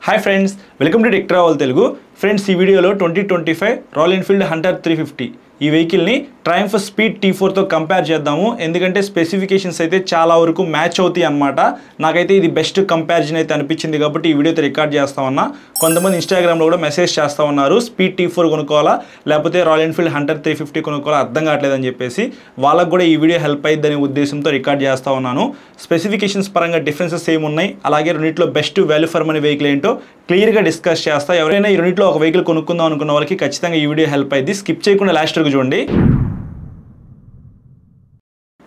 Hi friends, welcome to tech travel Telugu. Friends, ఈ వీడియోలో 2025 royal Enfield Hunter 350 ఈ వెహికల్ని ట్రయంఫ్ స్పీడ్ T4తో కంపేర్ చేద్దాము. ఎందుకంటే స్పెసిఫికేషన్స్ అయితే చాలా వరకు మ్యాచ్ అవుతాయి అన్నమాట. నాకైతే ఇది బెస్ట్ కంపారిజన్ అయితే అనిపించింది కాబట్టి ఈ వీడియోతో రికార్డ్ చేస్తా ఉన్నా. కొంతమంది ఇన్స్టాగ్రామ్లో కూడా మెసేజ్ చేస్తూ ఉన్నారు, స్పీడ్ T4 కొనుక్కోవాలా లేకపోతే రాయల్ ఎన్ఫీల్డ్ హంటర్ 350 కొనుక్కోవాలా అర్థం కావట్లేదని చెప్పేసి. వాళ్ళకు కూడా ఈ వీడియో హెల్ప్ అయ్యిద్దనే ఉద్దేశంతో రికార్డ్ చేస్తూ ఉన్నాను. స్పెసిఫికేషన్స్ పరంగా డిఫరెన్సెస్ ఏమున్నాయి, అలాగే రెండింటిలో best value for money vehicle ఏంటో క్లియర్గా డిస్కస్ చేస్తా. ఎవరైనా ఈ రెండింటిలో ఒక వెహికల్ కొనుక్కుందాం అనుకున్న వాళ్ళకి ఖచ్చితంగా ఈ వీడియో హెల్ప్ అయ్యింది. స్కిప్ చేయకుండా లాస్ట్ వరకు చూడండి.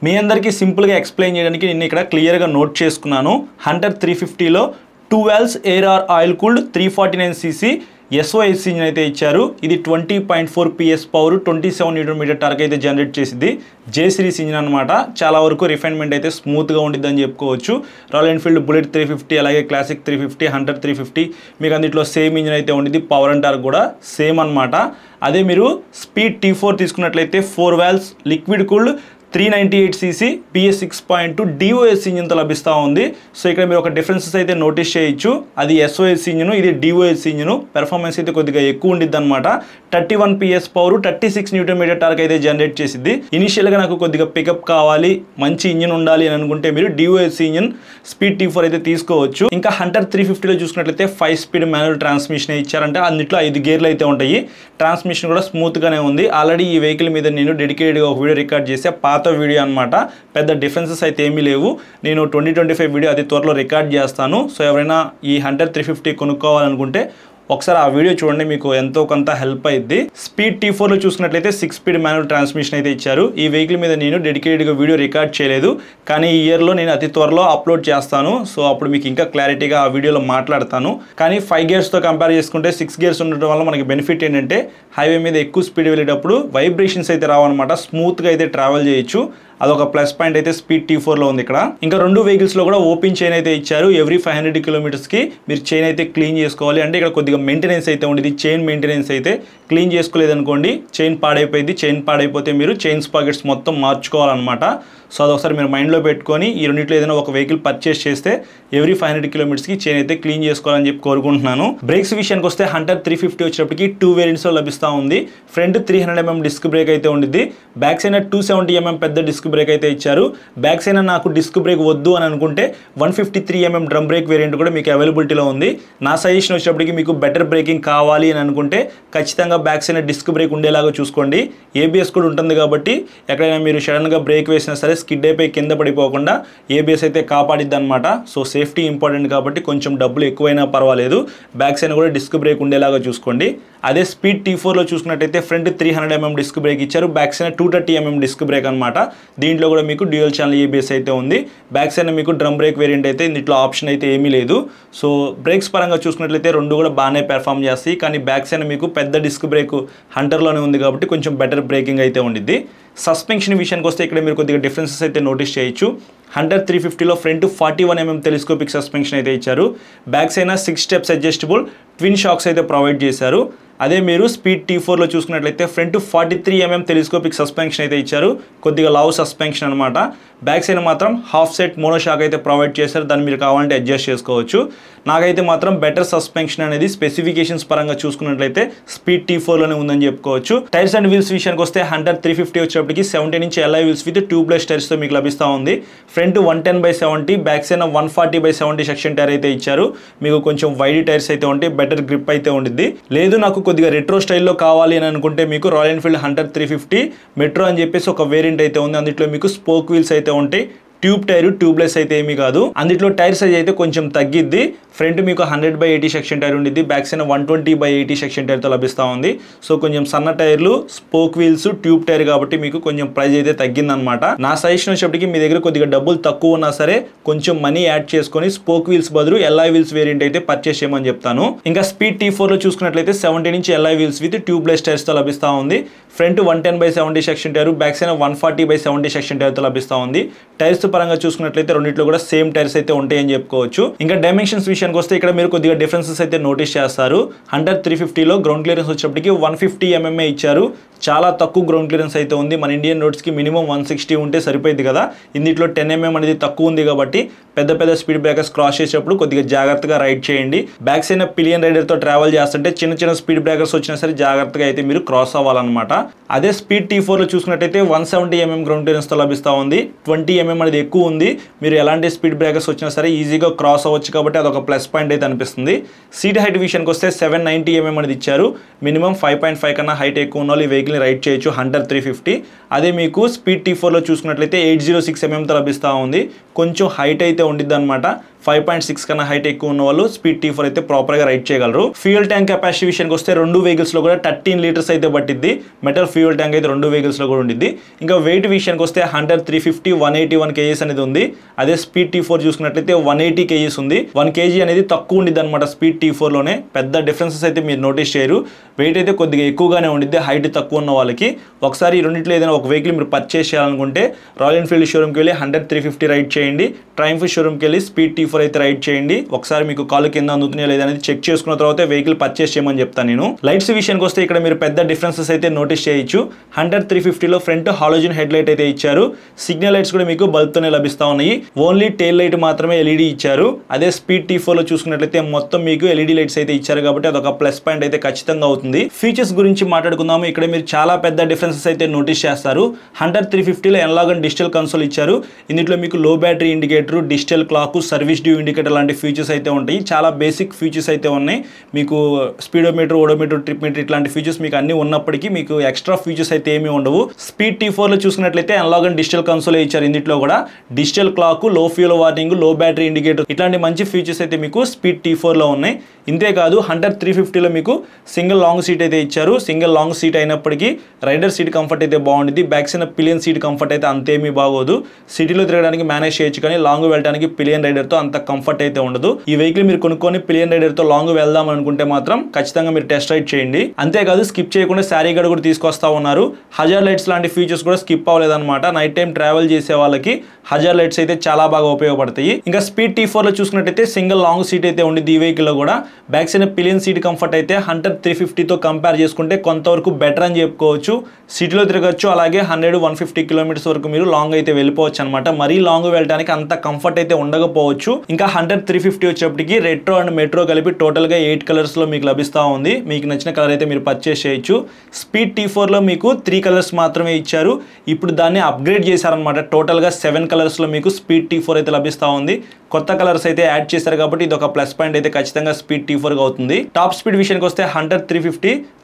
మీ అందరికీ సింపుల్గా ఎక్స్ప్లెయిన్ చేయడానికి నేను ఇక్కడ క్లియర్గా నోట్ చేసుకున్నాను. హంటర్ 350లో 2 valves ARR oil cooled 349cc SOS engine అయితే ఇచ్చారు. ఇది 20.4 PS పవర్ 27 Nm టార్క్ అయితే జనరేట్ చేసింది. జే సిరీస్ ఇంజిన్ అనమాట. చాలా వరకు రిఫైన్మెంట్ అయితే స్మూత్గా ఉండిద్దని చెప్పుకోవచ్చు. రాయల్ ఎన్ఫీల్డ్ బుల్లెట్ 350 అలాగే క్లాసిక్ 350 హంటర్ 350 మీకు అందులో సేమ్ ఇంజిన్ అయితే ఉండిద్ది. పవర్ అండ్ టార్క్ కూడా సేమ్ అనమాట. అదే మీరు స్పీడ్ T4 తీసుకున్నట్లయితే 4 valves liquid cooled 398cc PS 6.2 DOS ఇంజిన్తో లభిస్తూ ఉంది. సో ఇక్కడ మీరు ఒక డిఫరెన్సెస్ అయితే నోటీస్ చేయొచ్చు. అది SOS ఇంజిన్, ఇది DOS ఇంజిన్. పెర్ఫార్మెన్స్ అయితే కొద్దిగా ఎక్కువ ఉండిద్ది అనమాట. 31 PS పవర్ 36 Nm టార్క్ అయితే జనరేట్ చేసింది. ఇనిషియల్గా నాకు కొద్దిగా పికప్ కావాలి, మంచి ఇంజిన్ ఉండాలి అని అనుకుంటే మీరు DOS ఇంజిన్ స్పీడ్ T4 అయితే తీసుకోవచ్చు. ఇంకా హంటర్ 350లో చూసుకున్నట్లయితే 5 స్పీడ్ మాన్యువల్ ట్రాన్స్మిషన్ ఇచ్చారంటే అన్నిట్లో 5 గేర్లు అయితే ఉంటాయి. ట్రాన్స్మిషన్ కూడా స్మూత్గానే ఉంది. ఆల్రెడీ ఈ వెహికల్ మీద నేను డెడికేటెడ్గా ఒక వీడియో రికార్డ్ చేసే పాత వీడియో అనమాట. పెద్ద డిఫరెన్సెస్ అయితే ఏమీ లేవు. నేను 2025 వీడియో అతి త్వరలో రికార్డ్ చేస్తాను. సో ఎవరైనా ఈ హంటర్ 350 కొనుక్కోవాలనుకుంటే ఒకసారి ఆ వీడియో చూడండి, మీకు ఎంతో కొంత హెల్ప్ అయ్యిద్ది. స్పీడ్ T4లో చూసుకున్నట్లయితే 6 స్పీడ్ మాన్యువల్ ట్రాన్స్మిషన్ అయితే ఇచ్చారు. ఈ వెహికల్ మీద నేను డెడికేటెడ్గా వీడియో రికార్డ్ చేయలేదు, కానీ ఈ ఇయర్లో నేను అతి త్వరలో అప్లోడ్ చేస్తాను. సో అప్పుడు మీకు ఇంకా క్లారిటీగా ఆ వీడియోలో మాట్లాడతాను. కానీ 5 గేర్స్తో కంపేర్ చేసుకుంటే 6 గేర్స్ ఉండడం వల్ల మనకి బెనిఫిట్ ఏంటంటే హైవే మీద ఎక్కువ స్పీడ్ వెళ్ళేటప్పుడు వైబ్రేషన్స్ అయితే రావన్నమాట. స్మూత్గా అయితే ట్రావెల్ చేయొచ్చు. అదొక ప్లస్ పాయింట్ అయితే స్పీడ్ T4లో ఉంది. ఇక్కడ ఇంకా రెండు వెహికల్స్లో కూడా ఓపెన్ చైన్ అయితే ఇచ్చారు. ఎవ్రీ 500 కిలోమీటర్స్కి మీరు చైన్ అయితే క్లీన్ చేసుకోవాలి. అంటే ఇక్కడ కొద్దిగా మెయింటెనెన్స్ అయితే ఉండేది. చైన్ మెయింటెనెన్స్ అయితే క్లీన్ చేసుకోలేదనుకోండి చైన్ పాడైపోయింది. చైన్ పాడైపోతే మీరు చైన్ స్పాకెట్స్ మొత్తం మార్చుకోవాలన్నమాట. సో అదొకసారి మీరు మైండ్లో పెట్టుకొని ఈ రెండింటిలో ఏదైనా ఒక వెహికల్ పర్చేస్ చేస్తే ఎవ్రీ 500 కిలోమీటర్స్కి చైన్ అయితే క్లీన్ చేసుకోవాలని చెప్పి కోరుకుంటున్నాను. బ్రేక్స్ విషయానికి వస్తే హంటర్ 350 వచ్చేటప్పటికి 2 వేరియంట్స్లో లభిస్తూ ఉంది. ఫ్రంట్ 300mm డిస్క్ బ్రేక్ అయితే ఉండిద్ది. బ్యాక్ సైడ్ 270mm పెద్ద డిస్క్ బ్రేక్ అయితే ఇచ్చారు. బ్యాక్ సైడ్ నాకు డిస్క్ బ్రేక్ వద్దు అని అనుకుంటే 153mm డ్రమ్ బ్రేక్ వేరియంట్ కూడా మీకు అవైలబిలిటీలో ఉంది. నా సజెషన్ వచ్చేటప్పటికి మీకు బెటర్ బ్రేకింగ్ కావాలి అని అనుకుంటే ఖచ్చితంగా బ్యాక్ సైడ్ డిస్క్ బ్రేక్ ఉండేలాగా చూసుకోండి. ABS కూడా ఉంటుంది కాబట్టి ఎక్కడైనా మీరు సడన్గా బ్రేక్ వేసినా సరే స్కిడ్ అయిపోయి కింద పడిపోకుండా ABS అయితే కాపాడిద్ది అనమాట. సో సేఫ్టీ ఇంపార్టెంట్ కాబట్టి కొంచెం డబ్బులు ఎక్కువైనా పర్వాలేదు, బ్యాక్ సైడ్ కూడా డిస్క్ బ్రేక్ ఉండేలాగా చూసుకోండి. అదే స్పీడ్ T4లో చూసుకున్నట్టయితే ఫ్రంట్ 300mm డిస్క్ బ్రేక్ ఇచ్చారు. Back side 230mm disc brake అనమాట. దీంట్లో కూడా మీకు డ్యూయల్ ఛానల్ ABS అయితే ఉంది. బ్యాక్ సైడ్ మీకు డ్రమ్ బ్రేక్ వేరియంట్ అయితే దీంట్లో ఆప్షన్ అయితే ఏమీ లేదు. సో బ్రేక్స్ పరంగా చూసుకున్నట్లయితే రెండు కూడా బాగానే పెర్ఫామ్ చేస్తాయి. కానీ బ్యాక్ సైడ్ మీకు పెద్ద డిస్క్ బ్రేక్ హంటర్లోనే ఉంది కాబట్టి కొంచెం బెటర్ బ్రేకింగ్ అయితే ఉండిద్ది. సస్పెన్షన్ విషయానికి వస్తే ఇక్కడ మీరు కొద్దిగా డిఫరెన్సెస్ అయితే నోటీస్ చేయొచ్చు. హంటర్ 350లో ఫ్రంట్ 41mm టెలిస్కోపిక్ సస్పెన్షన్ అయితే ఇచ్చారు. Back side 6 steps adjustable twin shocks అయితే ప్రొవైడ్ చేశారు. అదే మీరు స్పీడ్ T4లో చూసుకున్నట్లయితే ఫ్రంట్ 43mm టెలిస్కోపిక్ సస్పెన్షన్ అయితే ఇచ్చారు. కొద్దిగా లావ్ సస్పెన్షన్ అనమాట. బ్యాక్ సైడ్ మాత్రం హాఫ్ సెట్ మోనోషాక్ అయితే ప్రొవైడ్ చేశారు. దాన్ని మీరు కావాలంటే అడ్జస్ట్ చేసుకోవచ్చు. నాకైతే మాత్రం బెటర్ సస్పెన్షన్ అనేది స్పెసిఫికేషన్స్ పరంగా చూసుకున్నట్లయితే స్పీడ్ T4లోనే ఉందని చెప్పుకోవచ్చు. టైర్స్ అండ్ వీల్స్ విషయానికి వస్తే హంటర్ 350 వచ్చేటప్పటికి 70 inch alloy wheels with tubeless టైర్స్తో మీకు లభిస్తూ ఉంది. Front 110/70 back side 140/70 section tyre అయితే ఇచ్చారు. మీకు కొంచెం వైడ్ టైర్స్ అయితే ఉంటాయి, బెటర్ గ్రిప్ అయితే ఉండిద్ది. లేదు నాకు కొద్దిగా రెట్రో స్టైల్లో కావాలి అని అనుకుంటే మీకు రాయల్ ఎన్ఫీల్డ్ హంటర్ 350 మెట్రో అని చెప్పేసి ఒక వేరియంట్ అయితే ఉంది. అందులో మీకు స్పోక్ వీల్స్ అయితే ఉంటాయి. ట్యూబ్ టైర్ ట్యూబ్లెస్ అయితే ఏమీ కాదు. అందులో టైర్ సైజ్ అయితే కొంచెం తగ్గిద్ది. ఫ్రంట్ మీకు 100/80 సెక్షన్ టైర్ ఉండిద్ది. బ్యాక్ సైడ్ 120/80 సెక్షన్ టైర్తో లభిస్తూ ఉంది. సో కొంచెం సన్న టైర్లు, స్పోక్ వీల్స్, ట్యూబ్ టైర్ కాబట్టి మీకు కొంచెం ప్రైస్ అయితే తగ్గిందనమాట. నా సజెషన్ వచ్చేప్పటికి మీ దగ్గర కొద్దిగా డబ్బులు తక్కువ ఉన్నా సరే కొంచెం మనీ యాడ్ చేసుకొని స్పోక్ వీల్స్ బదులు alloy వీల్స్ వేరియంట్ అయితే పర్చేస్ చేయమని చెప్తాను. ఇంకా స్పీడ్ T4లో చూసుకున్నట్లయితే 70 inch alloy wheels with tubeless టైర్స్తో లభిస్తూ ఉంది. Front 110/70 section tyre, back side 140/70 section టైర్తో లభిస్తూ ఉంది. టైర్స్ పరంగా చూసుకున్నట్లయితే రెండిట్లో కూడా సేమ్ టైర్స్ అయితే ఉంటాయని చెప్పుకోవచ్చు. ఇంకా డైమెన్షన్స్ విషయానికి వస్తే ఇక్కడ మీరు కొద్దిగా డిఫరెన్సెస్ అయితే నోటీస్ చేస్తారు. హంటర్ 350లో గ్రౌండ్ క్లియరెన్స్ వచ్చేటప్పటికి 150mm ఇచ్చారు. చాలా తక్కువ గ్రౌండ్ క్లియరెన్స్ అయితే ఉంది. మన ఇండియన్ రోడ్స్కి మినిమం 160 ఉంటే సరిపోయింది కదా. ఇందులో 10mm అనేది తక్కువ ఉంది కాబట్టి పెద్ద పెద్ద స్పీడ్ బ్రేకర్స్ క్రాస్ చేసేటప్పుడు కొద్దిగా జాగ్రత్తగా రైడ్ చేయండి. బ్యాక్ సైడ్ పిలియన్ రైడర్తో ట్రావెల్ చేస్తుంటే చిన్న చిన్న స్పీడ్ బ్రేకర్స్ వచ్చినా సరే జాగ్రత్తగా అయితే మీరు క్రాస్ అవ్వాలన్నమాట. అదే స్పీడ్ T4లో చూసుకున్నట్టయితే 170 mm గ్రౌండ్ క్లియరెన్స్తో లభిస్తూ ఉంది. 20 mm అనేది ఎక్కువ ఉంది. మీరు ఎలాంటి స్పీడ్ బ్రేకర్స్ వచ్చినా సరే ఈజీగా క్రాస్ అవ్వచ్చు కాబట్టి అదొక ప్లస్ పాయింట్ అయితే అనిపిస్తుంది. సీట్ హైట్ విషయానికి వస్తే 790 mm అనేది ఇచ్చారు. మినిమం 5.5 కన్నా హైట్ ఎక్కువ ఉన్న వాళ్ళు ఈ వెహికల్ని రైడ్ చేయొచ్చు హంటర్ 350. అదే మీకు స్పీడ్ T4లో చూసుకున్నట్లయితే 806 mm లభిస్తూ ఉంది. కొంచెం హైట్ అయితే ఉండిద్ది అనమాట. 5.6 కన్నా హైట్ ఎక్కువ ఉన్న వాళ్ళు స్పీడ్ T4 అయితే ప్రాపర్గా రైడ్ చేయగలరు. ఫ్యూయల్ ట్యాంక్ కెపాసిటీ విషయానికి వస్తే రెండు వెహికల్స్లో కూడా 13 లీటర్స్ అయితే పట్టిద్ది. మెటల్ ఫ్యూయల్ ట్యాంక్ అయితే రెండు వెహికల్స్లో కూడా ఉండిద్ది. ఇంకా వెయిట్ విషయానికి వస్తే హంటర్ 350 181 kgs అనేది ఉంది. అదే స్పీడ్ T4 చూసుకున్నట్లయితే 180 kgs ఉంది. 1 kg అనేది తక్కువ ఉండిద్ది అనమాట స్పీడ్ T4లోనే. పెద్ద డిఫరెన్సెస్ అయితే మీరు నోటీస్ చేయరు. వెయిట్ అయితే కొద్దిగా ఎక్కువగానే ఉండిద్ది హైట్ తక్కువ ఉన్న వాళ్ళకి. ఒకసారి ఈ రెండింటిలో ఏదైనా ఒక వెహికల్ మీరు పర్చేస్ చేయాలనుకుంటే రాయల్ ఎన్ఫీల్డ్ షోరూమ్కి వెళ్ళి హంటర్ 350 రైడ్ చేయండి. ట్రయంఫ్ షోరూమ్కి వెళ్ళి స్పీడ్ T4 అయితే రైడ్ చేయండి. ఒకసారి మీకు కాలు కింద అందుతున్నాయో లేదనేది చెక్ చేసుకున్న తర్వాత వెహికల్ పర్చేస్ చేయమని చెప్తాను నేను. లైట్స్ విషయానికి వస్తే ఇక్కడ మీరు పెద్ద డిఫరెన్సెస్ అయితే నోటీస్ చేయొచ్చు. హంటర్ 350లో ఫ్రంట్ హాలోజన్ హెడ్ లైట్ అయితే ఇచ్చారు. సిగ్నల్ లైట్స్ కూడా మీకు బల్బ్తోనే లభిస్తూ ఉన్నాయి. ఓన్లీ టెయిల్ లైట్ మాత్రమే LED ఇచ్చారు. అదే స్పీడ్ T4లో చూసుకున్నట్లయితే మొత్తం మీకు LED లైట్స్ అయితే ఇచ్చారు కాబట్టి అదొక ప్లస్ పాయింట్ అయితే ఖచ్చితంగా అవుతుంది. ఫీచర్స్ గురించి మాట్లాడుకుందాము. ఇక్కడ మీరు చాలా పెద్ద డిఫరెన్సెస్ అయితే నోటీస్ చేస్తారు. హంటర్ 350లో ఎనలాగ్ అండ్ డిజిటల్ కన్సోల్ ఇచ్చారు. ఇందులో మీకు low battery indicator, digital clock, service due indicator లాంటి ఫీచర్స్ అయితే ఉంటాయి. చాలా బేసిక్ ఫీచర్స్ అయితే ఉన్నాయి. మీకు స్పీడోమీటర్, ఓడోమీటర్, ట్రిప్ మీటర్ ఇట్లాంటి ఫీచర్స్ మీకు అన్ని ఉన్నప్పటికీ మీకు ఎక్స్ట్రా ఫీచర్స్ అయితే ఏమీ ఉండవు. స్పీడ్ T4లో చూసుకున్నట్లయితే అనలాగ్ అండ్ డిజిటల్ కన్సోల్ ఇచ్చారు. ఇందులో కూడా డిజిటల్ క్లాక్, లో ఫ్యూల్ వార్నింగ్, లో బ్యాటరీ ఇండికేటర్ ఇట్లాంటి మంచి ఫీచర్స్ అయితే మీకు స్పీడ్ T4లో ఉన్నాయి. ఇంతేకాదు హంటర్ 350లో మీకు సింగిల్ లాంగ్ సీట్ అయితే ఇచ్చారు. సింగిల్ లాంగ్ సీట్ అయినప్పటికీ రైడర్ సీట్ కంఫర్ట్ అయితే బాగుంటుంది. Back side pillion seat comfort అయితే అంతేమీ బాగోదు. సిటీలో తిరగడానికి మేనేజ్ చేయొచ్చు కానీ లాంగ్ వెళ్ళడానికి పిలియన్ రైడర్తో అంత కంఫర్ట్ అయితే ఉండదు. ఈ వెహికల్ మీరు కొనుక్కొని పిలియన్ రైడర్తో లాంగ్ వెళ్దాం అనుకుంటే మాత్రం ఖచ్చితంగా మీరు టెస్ట్ రైడ్ చేయండి. అంతేకాదు స్కిప్ చేయకుండా శారీ గడ్ కూడా తీసుకొస్తా ఉన్నారు. హజార్ లైట్స్ లాంటి ఫీచర్స్ కూడా స్కిప్ అవ్వలేదన్నమాట. నైట్ టైం ట్రావెల్ చేసే వాళ్ళకి హజార్ లైట్స్ అయితే చాలా బాగా ఉపయోగపడతాయి. ఇంకా స్పీడ్ T4లో చూసుకున్నట్టయితే సింగిల్ లాంగ్ సీట్ అయితే ఉండిద్ది ఈ వెహికల్లో కూడా. Back side pillion seat comfort అయితే హంటర్ 350తో కంపేర్ చేసుకుంటే కొంతవరకు బెటర్ అని చెప్పుకోవచ్చు. సిటీలో తిరగచ్చు, అలాగే 100-150 కిలోమీటర్స్ వరకు మీరు లాంగ్ అయితే వెళ్ళిపోవచ్చు అనమాట. మరీ లాంగ్ వెళ్ళడానికి అంత కంఫర్ట్ అయితే ఉండకపోవచ్చు. ఇంకా హంటర్ 350 వచ్చేప్పటికి రెట్రో అండ్ మెట్రో కలిపి టోటల్గా 8 కలర్స్లో మీకు లభిస్తూ ఉంది. మీకు నచ్చిన కలర్ అయితే మీరు పర్చేస్ చేయొచ్చు. స్పీడ్ T4లో మీకు 3 కలర్స్ మాత్రమే ఇచ్చారు. ఇప్పుడు దాన్ని అప్గ్రేడ్ చేశారనమాట. టోటల్గా 7 కలర్స్లో మీకు స్పీడ్ T4 అయితే లభిస్తూ ఉంది. కొత్త కలర్స్ అయితే యాడ్ చేశారు కాబట్టి ఇది ఒక ప్లస్ పాయింట్ అయితే ఖచ్చితంగా స్పీడ్ T4గా అవుతుంది. టాప్ స్పీడ్ విషయానికి వస్తే హంటర్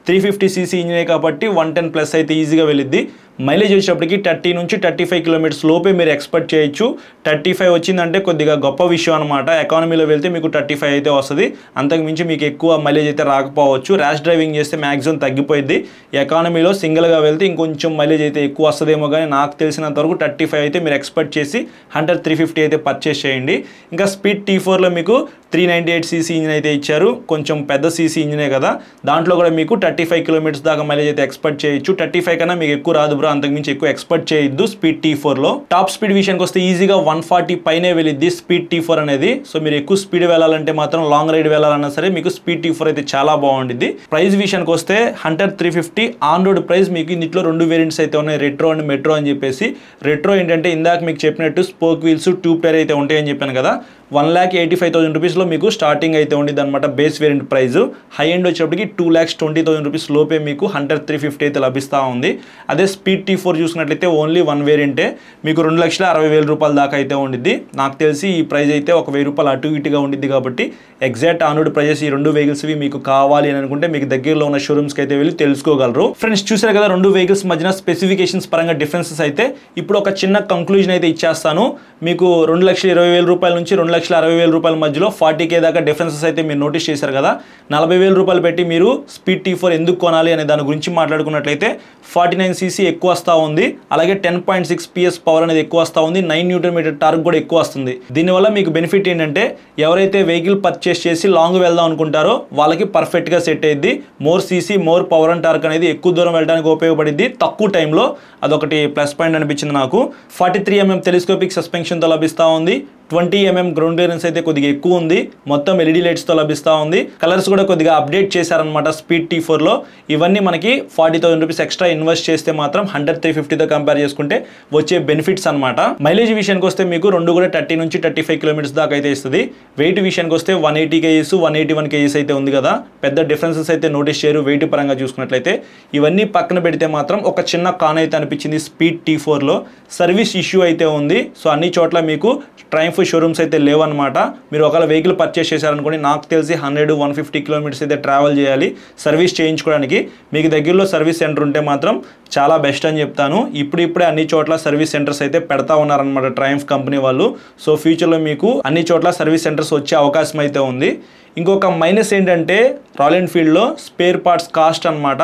350cc ఇంజినే కాబట్టి 110+ అయితే ఈజీగా వెళ్ళిద్ది. మైలేజ్ వచ్చేటప్పటికి 30 నుంచి 35 కిలోమీటర్స్ లోపే మీరు ఎక్స్పెక్ట్ చేయొచ్చు. 35 వచ్చిందంటే కొద్దిగా గొప్ప విషయం అనమాట. ఎకానమీలో వెళ్తే మీకు 35 అయితే వస్తుంది. అంతకు మించి మీకు ఎక్కువ మైలేజ్ అయితే రాకపోవచ్చు. ర్యాష్ డ్రైవింగ్ చేస్తే మ్యాక్సిమం తగ్గిపోయింది. ఎకానమీలో సింగిల్గా వెళ్తే ఇంకొంచెం మైలేజ్ అయితే ఎక్కువ వస్తుందేమో కానీ నాకు తెలిసినంత వరకు 35 అయితే మీరు ఎక్స్పెక్ట్ చేసి హంటర్ 350 అయితే పర్చేస్ చేయండి. ఇంకా స్పీడ్ T4లో మీకు 398cc ఇంజిన్ అయితే ఇచ్చారు. కొంచెం పెద్ద సీసీ ఇంజినే కదా. దాంట్లో కూడా మీకు 35 కిలోమీటర్స్ దాకా మైలేజ్ అయితే ఎక్స్పెక్ట్ చేయొచ్చు. 35 కన్నా మీకు ఎక్కువ రాదు బ్రో, అంతకుమించి ఎక్కువ ఎక్స్పెక్ట్ చేయొద్దు స్పీడ్ T4లో. టాప్ స్పీడ్ విషయానికి వస్తే ఈజీగా 140 పైనే వెళ్ళిద్ది స్పీడ్ T4 అనేది. సో మీరు ఎక్కువ స్పీడ్ వెళ్ళాలంటే మాత్రం, లాంగ్ రైడ్ వెళ్ళాలన్నా సరే మీకు స్పీడ్ T4 అయితే చాలా బాగుంటుంది. ప్రైస్ విషయానికి వస్తే హంటర్ 350 ఆన్ రోడ్ ప్రైస్ మీకు ఇందులో 2 వేరియంట్స్ అయితే ఉన్నాయి, రెట్రో అండ్ మెట్రో అని చెప్పేసి. రెట్రో ఏంటంటే ఇందాక మీకు చెప్పినట్టు స్పోక్ వీల్స్, ట్యూబ్ టైర్ అయితే ఉంటాయని చెప్పాను కదా. 1,85,000 రూపీస్లో మీకు స్టార్టింగ్ అయితే ఉండిద్ది అనమాట base variant price. High end వచ్చేప్పటికి 2,20,000 రూపీస్ లోపే మీకు హంటర్ 350 అయితే లభిస్తూ ఉంది. అదే స్పీడ్ T4 చూసుకున్నట్లయితే ఓన్లీ 1 వేరియంటే మీకు 2,60,000 రూపాయల దాకా అయితే ఉండిద్ది. నాకు తెలిసి ఈ ప్రైస్ అయితే ఒక 1,000 రూపాయలు అటు ఇటుగా ఉండిద్ది కాబట్టి ఎగ్జాక్ట్ ఆన్ రోడ్ ప్రైజెస్ ఈ 2 వెహికల్స్వి మీకు కావాలి అని అనుకుంటే మీకు దగ్గరలో ఉన్న షోరూమ్స్కి అయితే వెళ్ళి తెలుసుకోగలరు. ఫ్రెండ్స్ చూసారు కదా 2 వెహికల్స్ మధ్యన స్పెసిఫికేషన్స్ పరంగా డిఫరెన్సెస్ అయితే. ఇప్పుడు ఒక చిన్న కంక్లూజన్ అయితే ఇచ్చేస్తాను. మీకు 2,20,000 రూపాయల నుంచి 2,60,000 రూపాయల మధ్యలో 40K దాకా డిఫరెన్సెస్ అయితే మీరు నోటీస్ చేశారు కదా. 40,000 రూపాయలు పెట్టి మీరు స్పీడ్ T4 ఎందుకు కొనాలి అనే దాని గురించి మాట్లాడుకున్నట్లయితే 49cc ఎక్కువ వస్తూ ఉంది, అలాగే 10.6 PS పవర్ అనేది ఎక్కువ వస్తూ ఉంది, 9 Nm టార్క్ కూడా ఎక్కువ వస్తుంది. దీనివల్ల మీకు బెనిఫిట్ ఏంటంటే ఎవరైతే వెహికల్ పర్చేస్ చేసి లాంగ్ వెళ్దాం అనుకుంటారో వాళ్ళకి పర్ఫెక్ట్గా సెట్ అయ్యిద్ది. More CC, more power and torque అనేది ఎక్కువ దూరం వెళ్ళడానికి ఉపయోగపడింది తక్కువ టైంలో. అదొకటి ప్లస్ పాయింట్ అనిపించింది నాకు. 43mm టెలిస్కోపిక్ సస్పెన్షన్తో లభిస్తూ ఉంది. 20mm గ్రౌండ్ క్లియరెన్స్ అయితే కొద్దిగా ఎక్కువ ఉంది. మొత్తం LED లైట్స్తో లభిస్తూ ఉంది. కలర్స్ కూడా కొద్దిగా అప్డేట్ చేశారనమాట స్పీడ్ T4లో. ఇవన్నీ మనకి 40,000 రూపీస్ ఎక్స్ట్రా ఇన్వెస్ట్ చేస్తే మాత్రం హంటర్ 350తో కంపేర్ చేసుకుంటే వచ్చే బెనిఫిట్స్ అనమాట. మైలేజ్ విషయానికి వస్తే మీకు రెండు కూడా 30 నుంచి 35 కిలోమీటర్స్ దాకా అయితే ఇస్తుంది. వెయిట్ విషయానికి వస్తే 180 kgs 181 kgs అయితే ఉంది కదా, పెద్ద డిఫరెన్సెస్ అయితే నోటీస్ చేయరు వెయిట్ పరంగా చూసుకున్నట్లయితే. ఇవన్నీ పక్కన పెడితే మాత్రం ఒక చిన్న కాన్ అయితే అనిపించింది స్పీడ్ T4లో. సర్వీస్ ఇష్యూ అయితే ఉంది. సో అన్ని చోట్ల మీకు ట్రయంఫ్ షోరూమ్స్ అయితే లేవన్నమాట. మీరు ఒకవేళ వెహికల్ పర్చేస్ చేశారనుకోండి, నాకు తెలిసి 100-150 కిలోమీటర్స్ అయితే ట్రావెల్ చేయాలి సర్వీస్ చేయించుకోవడానికి. మీకు దగ్గరలో సర్వీస్ సెంటర్ ఉంటే మాత్రం చాలా బెస్ట్ అని చెప్తాను. ఇప్పుడే అన్ని చోట్ల సర్వీస్ సెంటర్స్ అయితే పెడతా ఉన్నారనమాట ట్రయంఫ్ కంపెనీ వాళ్ళు. సో ఫ్యూచర్లో మీకు అన్ని చోట్ల సర్వీస్ సెంటర్స్ వచ్చే అవకాశం అయితే ఉంది. ఇంకొక మైనస్ ఏంటంటే రాయల్ ఎన్ఫీల్డ్లో స్పేర్ పార్ట్స్ కాస్ట్ అనమాట.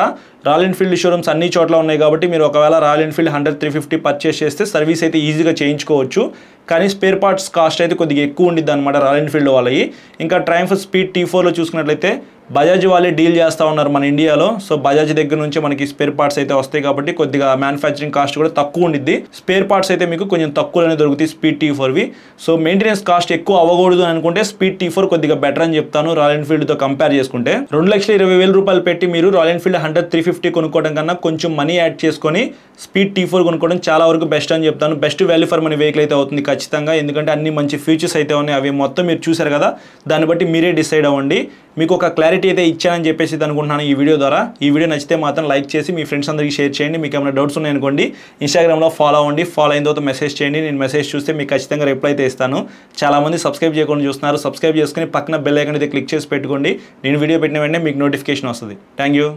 రాయల్ ఎన్ఫీల్డ్ షోరూమ్స్ అన్ని చోట్ల ఉన్నాయి కాబట్టి మీరు ఒకవేళ రాయల్ ఎన్ఫీల్డ్ హంటర్ 350 పర్చేస్ చేస్తే సర్వీస్ అయితే ఈజీగా చేయించుకోవచ్చు. కానీ స్పేర్ పార్ట్స్ కాస్ట్ అయితే కొద్దిగా ఎక్కువ ఉండిద్ది అనమాట రాయల్ ఎన్ఫీల్డ్ వాళ్ళవి. ఇంకా ట్రయంఫ్ స్పీడ్ T4లో చూసుకున్నట్లయితే బజాజ్ వాళ్ళే డీల్ చేస్తూ ఉన్నారు మన ఇండియాలో. సో బజాజ్ దగ్గర నుంచి మనకి స్పేర్ పార్ట్స్ అయితే వస్తాయి కాబట్టి కొద్దిగా మ్యానుఫ్యాక్చరింగ్ కాస్ట్ కూడా తక్కువ ఉండిద్ది. స్పేర్ పార్ట్స్ అయితే మీకు కొంచెం తక్కువలోనే దొరుకుతాయి స్పీడ్ T4వి. సో మెయింటెనెన్స్ కాస్ట్ ఎక్కువ అవ్వకూడదు అని అనుకుంటే స్పీడ్ T4 కొద్దిగా బెటర్ అని చెప్తాను రాయల్ ఎన్ఫీల్డ్తో కంపేర్ చేసుకుంటే. 2,20,000 రూపాయలు పెట్టి మీరు రాయల్ ఎన్ఫీల్డ్ హంటర్ 350 కొనుక్కోవడం కన్నా కొంచెం మనీ యాడ్ చేసుకొని స్పీడ్ T4 కొనుక్కోవడం చాలా వరకు బెస్ట్ అని చెప్తాను. Best value for money vehicle అయితే అవుతుంది ఖచ్చితంగా. ఎందుకంటే అన్ని మంచి ఫీచర్స్ అయితే ఉన్నాయి. అవి మొత్తం మీరు చూసారు కదా, దాన్ని బట్టి మీరే డిసైడ్ అవ్వండి. మీకు ఒక క్లారిటీ అయితే ఇచ్చానని చెప్పేసి అనుకుంటున్నాను ఈ వీడియో ద్వారా. ఈ వీడియో నచ్చితే మాత్రం లైక్ చేసి మీ ఫ్రెండ్స్ అందరికీ షేర్ చేయండి. మీకు ఏమైనా డౌట్స్ ఉన్నాయనుకోండి ఇన్స్టాగ్రామ్లో ఫాలో అవ్వండి. ఫాలో అయిన తర్వాత మెసేజ్ చేయండి. నేను మెసేజ్ చూస్తే మీకు ఖచ్చితంగా రిప్లై అయితే ఇస్తాను. చాలామంది సబ్స్క్రైబ్ చేయకుండా చూస్తున్నారు. సబ్స్క్రైబ్ చేసుకుని పక్కన బెల్ ఐకాన్ అయితే క్లిక్ చేసి పెట్టుకోండి. నేను వీడియో పెట్టిన వెంటనే మీకు నోటిఫికేషన్ వస్తుంది. Thank you.